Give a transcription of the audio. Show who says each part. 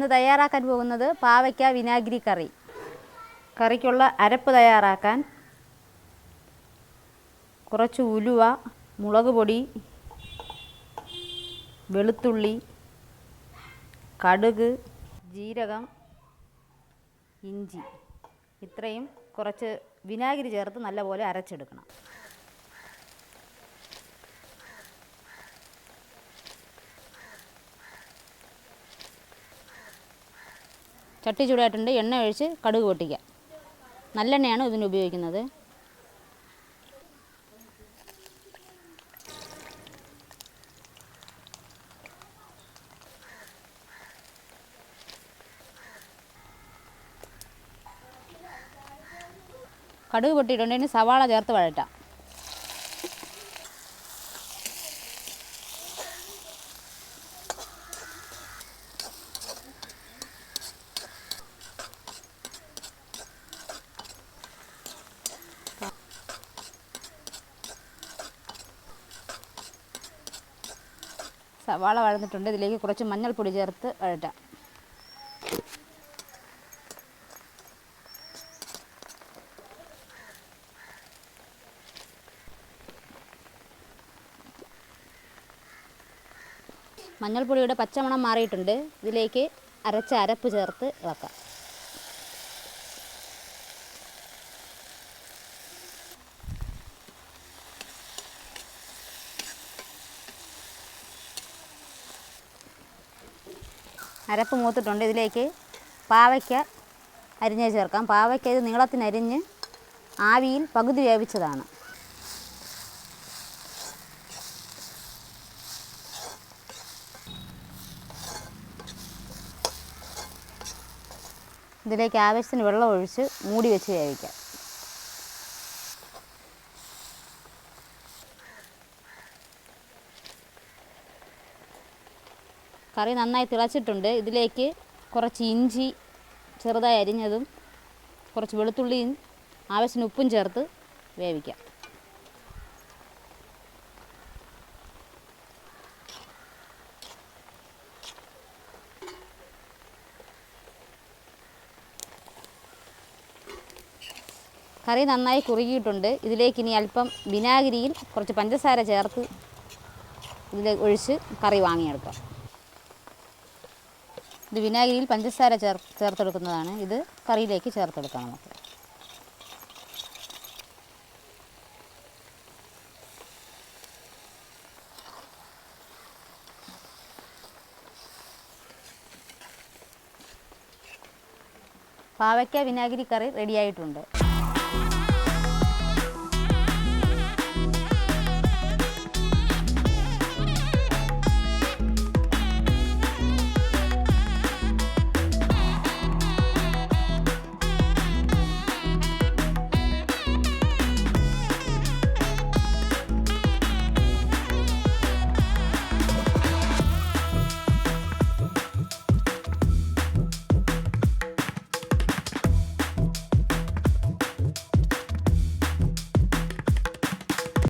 Speaker 1: ഇന്ന് തയ്യാറാക്കാൻ പോകുന്നത് പാവയ്ക്ക വിനാഗിരി കറി. കറിക്കുള്ള അരപ്പ് തയ്യാറാക്കാൻ കുറച്ച് ഉലുവ, മുളക് പൊടി, വെളുത്തുള്ളി, കടുക്, ജീരകം, ഇഞ്ചി ഇത്രയും കുറച്ച് വിനാഗിരി ചേർത്ത് നല്ലപോലെ അരച്ചെടുക്കണം. ചട്ടി ചൂടായിട്ടുണ്ട്. എണ്ണ ഒഴിച്ച് കടുക് പൊട്ടിക്കുക. നല്ലെണ്ണയാണ് ഇതിന് ഉപയോഗിക്കുന്നത്. കടുക് പൊട്ടിയിട്ടുണ്ടെങ്കിൽ സവാള ചേർത്ത് വഴറ്റാം. സവാള വഴന്നിട്ടുണ്ട്. ഇതിലേക്ക് കുറച്ച് മഞ്ഞൾപ്പൊടി ചേർത്ത് വഴറ്റാം. മഞ്ഞൾപ്പൊടിയുടെ പച്ചമണം മാറിയിട്ടുണ്ട്. ഇതിലേക്ക് അരച്ച അരപ്പ് ചേർത്ത് ഇളക്കാം. അരപ്പ് മൂത്തിട്ടുണ്ട്. ഇതിലേക്ക് പാവയ്ക്ക അരിഞ്ഞ് ചേർക്കാം. പാവയ്ക്ക ഇത് നീളത്തിനരിഞ്ഞ് ആവിയിൽ പകുതി വേവിച്ചതാണ്. ഇതിലേക്ക് ആവശ്യത്തിന് വെള്ളം ഒഴിച്ച് മൂടി വെച്ച് വേവിക്കാം. കറി നന്നായി തിളച്ചിട്ടുണ്ട്. ഇതിലേക്ക് കുറച്ച് ഇഞ്ചി ചെറുതായി അരിഞ്ഞതും കുറച്ച് വെളുത്തുള്ളിയും ആവശ്യത്തിന് ഉപ്പും ചേർത്ത് വേവിക്കാം. കറി നന്നായി കുറുകിയിട്ടുണ്ട്. ഇതിലേക്ക് ഇനി അല്പം വിനാഗിരിയിൽ കുറച്ച് പഞ്ചസാര ചേർത്ത് ഇതിലേക്ക് ഒഴിച്ച് കറി വാങ്ങിയെടുക്കാം. ഇത് വിനാഗിരിയിൽ പഞ്ചസാര ചേർത്തെടുക്കുന്നതാണ്. ഇത് കറിയിലേക്ക് ചേർത്തെടുക്കാം നമുക്ക്. പാവയ്ക്ക വിനാഗിരി കറി റെഡിയായിട്ടുണ്ട്.